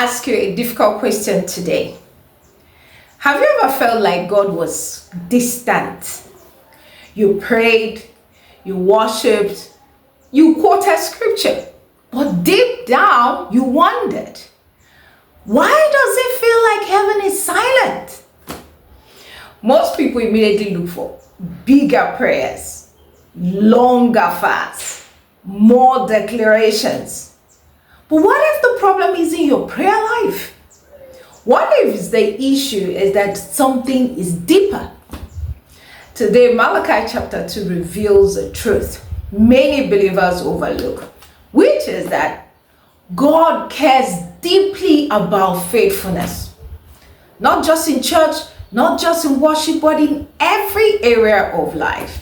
ask you a difficult question today. Have you ever felt like God was distant? You prayed, you worshipped, you quoted scripture, but deep down you wondered, why does it feel like heaven is silent? Most people immediately look for bigger prayers, longer fasts, more declarations. But what if the problem isn't your prayer life? What if the issue is that something is deeper? Today, Malachi Chapter 2 reveals a truth many believers overlook, which is that God cares deeply about faithfulness. Not just in church, not just in worship, but in every area of life.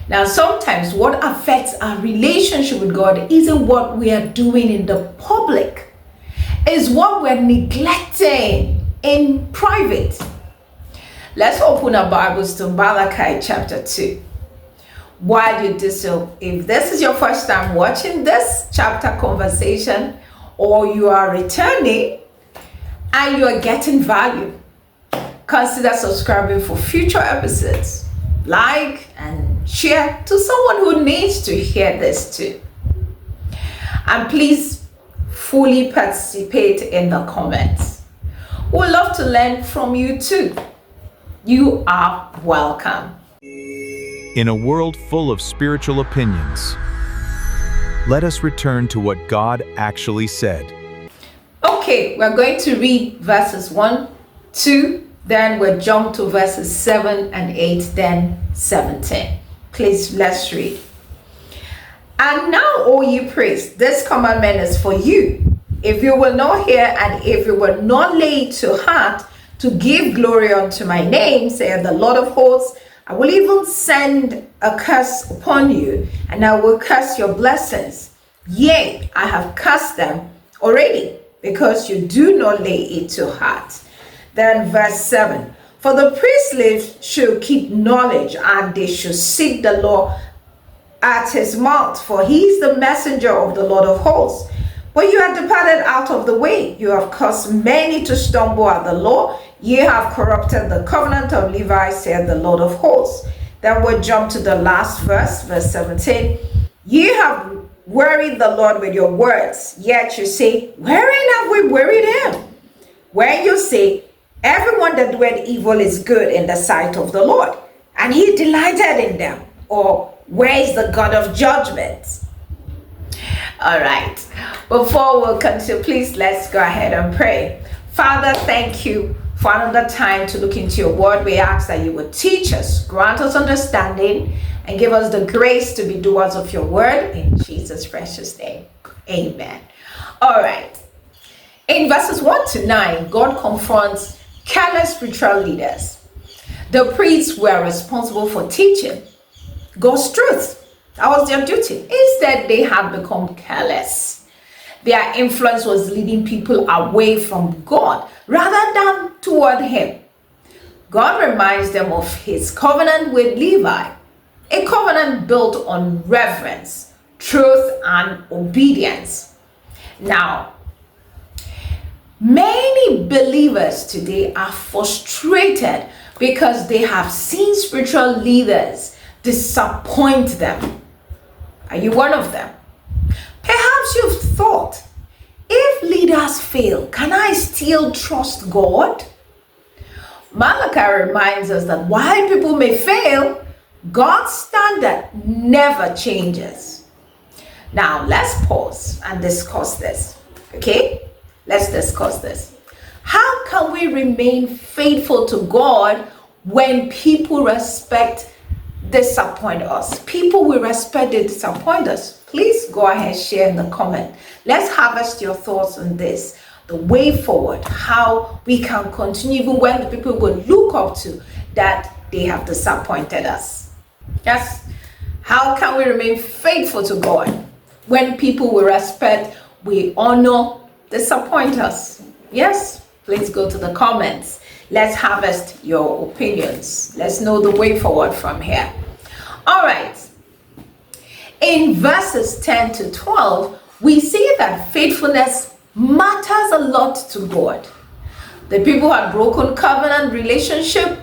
Now, sometimes what affects our relationship with God isn't what we are doing in the public, it's what we're neglecting in private. Let's open our Bibles to Malachi Chapter 2. While you do so, if this is your first time watching this chapter conversation, or you are returning and you are getting value, consider subscribing for future episodes. Like and share to someone who needs to hear this too. And please fully participate in the comments. We'd love to learn from you too. You are welcome. In a world full of spiritual opinions, let us return to what God actually said. Okay, we're going to read verses 1, 2, then we'll jump to verses 7 and 8, then 17. Please, let's read. And now, O ye priests, this commandment is for you. If you will not hear and if you will not lay it to heart to give glory unto my name, saith the Lord of hosts, I will even send a curse upon you, and I will curse your blessings. Yea, I have cursed them already, because you do not lay it to heart. Then verse 7, for the priestly should keep knowledge, and they should seek the law at his mouth, for he is the messenger of the Lord of hosts. But you have departed out of the way. You have caused many to stumble at the law. Ye have corrupted the covenant of Levi, said the Lord of hosts. Then we'll jump to the last verse, verse 17. Ye have wearied the Lord with your words, yet you say, wherein have we wearied him? When you say, everyone that doeth evil is good in the sight of the Lord, and he delighted in them. Or, where is the God of judgment? All right. Before we continue, please let's go ahead and pray. Father, thank you for another time to look into your word. We ask that you would teach us, grant us understanding, and give us the grace to be doers of your word. In Jesus' precious name. Amen. All right. In verses 1 to 9, God confronts careless spiritual leaders. The priests were responsible for teaching God's truth. That was their duty. Instead, they had become careless. Their influence was leading people away from God rather than toward him. God reminds them of his covenant with Levi, a covenant built on reverence, truth, and obedience. Now, many believers today are frustrated because they have seen spiritual leaders disappoint them. Are you one of them? Perhaps you've thought, if leaders fail, can I still trust God? Malachi reminds us that while people may fail, God's standard never changes. Now, let's pause and discuss this. Okay? Let's discuss this. How can we remain faithful to God when people disappoint us? People we respect, they disappoint us. Please go ahead, share in the comment. Let's harvest your thoughts on this. The way forward, how we can continue even when the people we look up to that they have disappointed us. Yes. How can we remain faithful to God when people we respect, we honor, disappoint us? Yes. Please go to the comments. Let's harvest your opinions. Let's know the way forward from here. All right. In verses 10 to 12, we see that faithfulness matters a lot to God. The people had broken covenant relationship.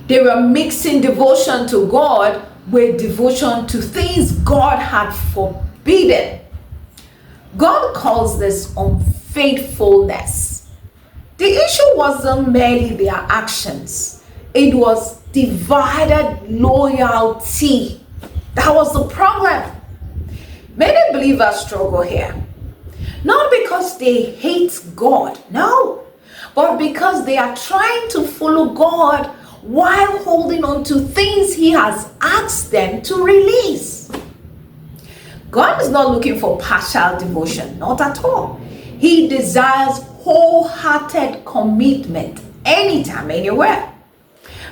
They were mixing devotion to God with devotion to things God had forbidden. God calls this unfaithfulness. The issue wasn't merely their actions. It was divided loyalty. That was the problem. Many believers struggle here. Not because they hate God, no, but because they are trying to follow God while holding on to things He has asked them to release. God is not looking for partial devotion, not at all. He desires wholehearted commitment anytime, anywhere.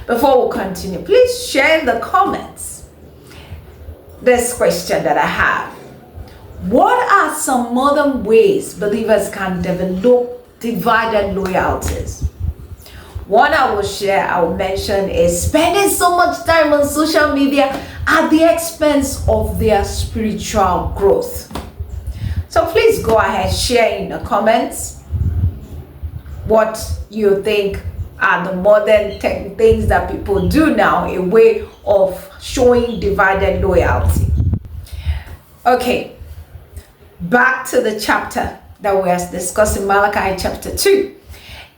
Before we continue, please share in the comments this question that I have. What are some modern ways believers can develop divided loyalties? One I will mention is spending so much time on social media at the expense of their spiritual growth. So please go ahead, share in the comments what you think are the modern things that people do now, a way of showing divided loyalty. Okay, back to the chapter that we are discussing, Malachi chapter 2.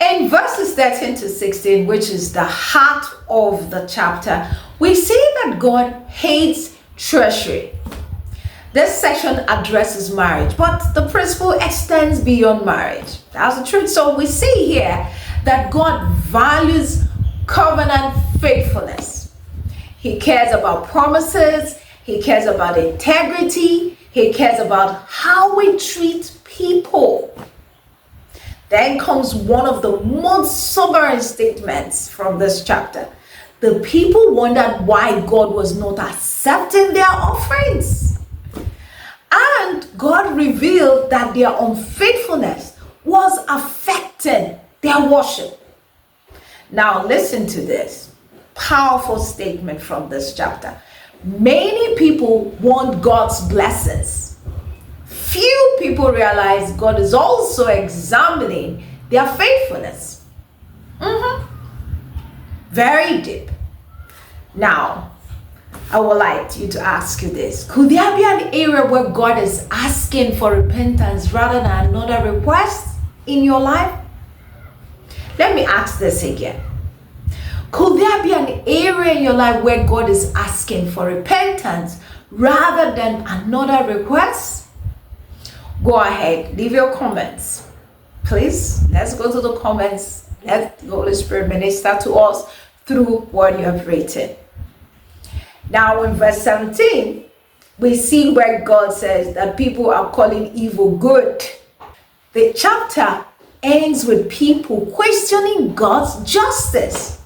In verses 13 to 16, which is the heart of the chapter, we see that God hates treachery. This section addresses marriage, but the principle extends beyond marriage. That's the truth. So we see here that God values covenant faithfulness. He cares about promises. He cares about integrity. He cares about how we treat people. Then comes one of the most sobering statements from this chapter. The people wondered why God was not accepting their offerings. And God revealed that their unfaithfulness was affecting their worship. Now listen to this powerful statement from this chapter. Many people want God's blessings. Few people realize God is also examining their faithfulness. Very deep. Now, I would like you to ask you this. Could there be an area where God is asking for repentance rather than another request in your life? Let me ask this again. Could there be an area in your life where God is asking for repentance rather than another request? Go ahead, leave your comments. Please, let's go to the comments. Let the Holy Spirit minister to us through what you have written. Now in verse 17, we see where God says that people are calling evil good. The chapter ends with people questioning God's justice.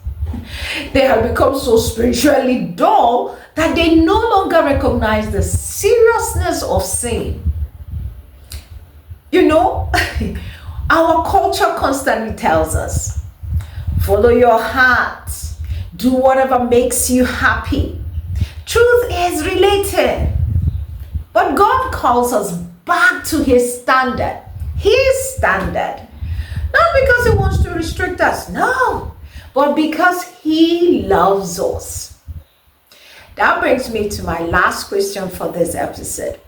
They have become so spiritually dull that they no longer recognize the seriousness of sin. You know, our culture constantly tells us, follow your heart, do whatever makes you happy. Truth is related. But God calls us back to His standard. His standard. Not because He wants to restrict us, no, but because He loves us. That brings me to my last question for this episode.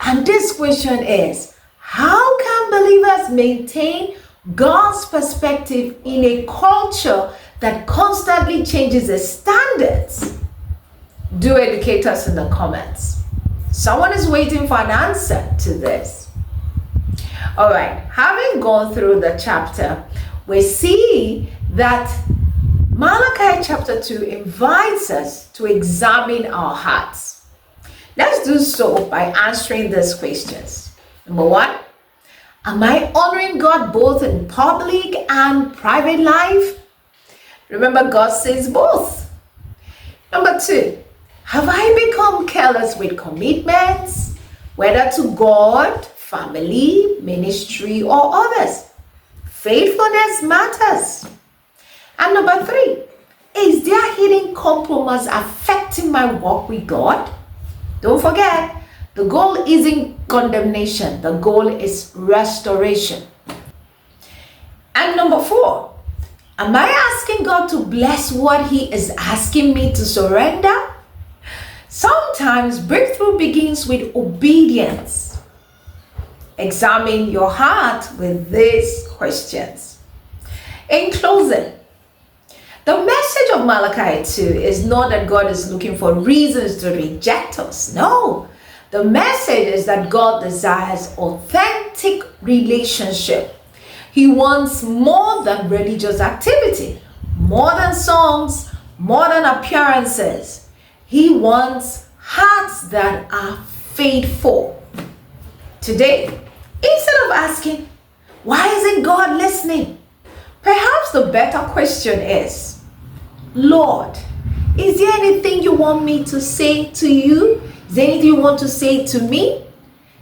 And this question is, how can believers maintain God's perspective in a culture that constantly changes its standards? Do educate us in the comments. Someone is waiting for an answer to this. All right, having gone through the chapter, we see that Malachi chapter 2 invites us to examine our hearts. Let's do so by answering these questions. Number one, am I honoring God both in public and private life? Remember, God says both. Number two, have I become careless with commitments, whether to God, family, ministry, or others? Faithfulness matters. And number three, is there hidden compromise affecting my walk with God? Don't forget, the goal isn't condemnation. The goal is restoration. And number 4, am I asking God to bless what He is asking me to surrender? Sometimes breakthrough begins with obedience. Examine your heart with these questions. In closing, the message of Malachi 2 is not that God is looking for reasons to reject us. No. The message is that God desires authentic relationship. He wants more than religious activity, more than songs, more than appearances. He wants hearts that are faithful. Today, instead of asking, why isn't God listening? Perhaps the better question is, Lord, is there anything you want me to say to you? Is there anything you want to say to me?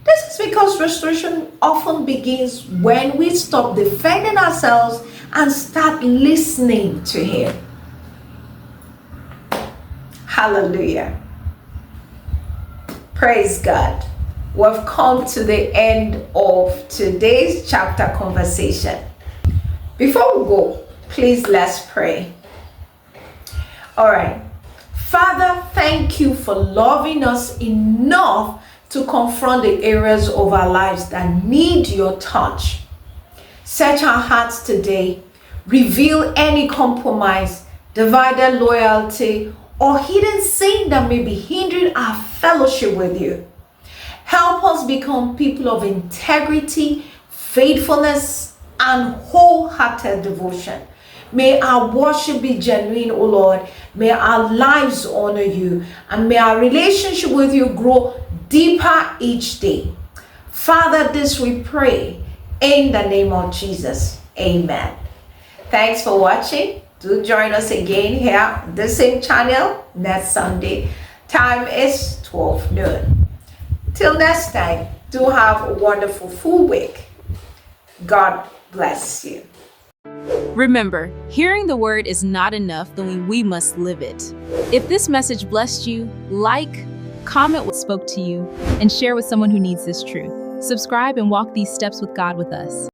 This is because restoration often begins when we stop defending ourselves and start listening to Him. Hallelujah. Praise God. We've come to the end of today's chapter conversation. Before we go, please let's pray. All right. Father, thank you for loving us enough to confront the areas of our lives that need your touch. Search our hearts today. Reveal any compromise, divided loyalty, or hidden sin that may be hindering our fellowship with you. Help us become people of integrity, faithfulness, and wholehearted devotion. May our worship be genuine, O Lord. May our lives honor you, and may our relationship with you grow deeper each day. Father, this we pray in the name of Jesus. Amen. Thanks for watching. Do join us again here, the same channel, next Sunday. Time is 12 noon. Till next time, do have a wonderful full week. God bless you. Remember, hearing the word is not enough, then we must live it. If this message blessed you, like, comment what spoke to you, and share with someone who needs this truth. Subscribe and walk these steps with God with us.